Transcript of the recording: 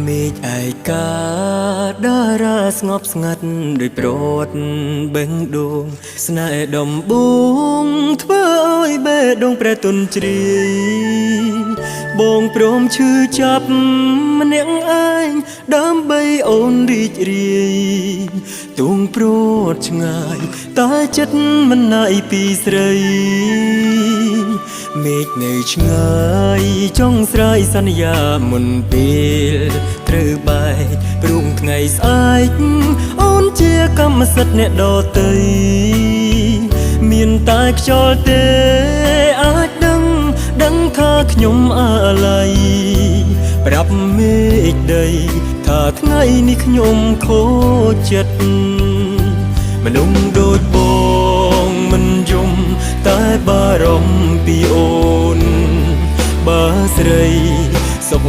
មេឃឯកាតារាស្ងប់ស្ងាត់ដោយប្រត់បេះដូងស្នេហ៍ដំបងធ្វើឲ្យបេះដូងប្រែទុនជ្រាយបងព្រមឈឺចាប់ម្នាក់ឯងដើម្បីអូនរីករាយទួងព្រួតឆ្ងាយតែចិត្តមិនណាយពីស្រីមេឃនៅឆ្ងាយចង់ស្រ័យសន្យាមុនពេលត្រូវបែកព្រមថ្ងៃស្អែកអូនជាកម្មសិទ្ធិអ្នកដទៃមានតែខ្យល់ទេអាចដឹងថាខ្ញុំអាឡ័យប្រាប់មេឃដីថាថ្ងៃនេះខ្ញុំខូចចិត្តមនុស្សដូចបងមិនយំតែបារម្ភពីអូនបើស្រីសុខ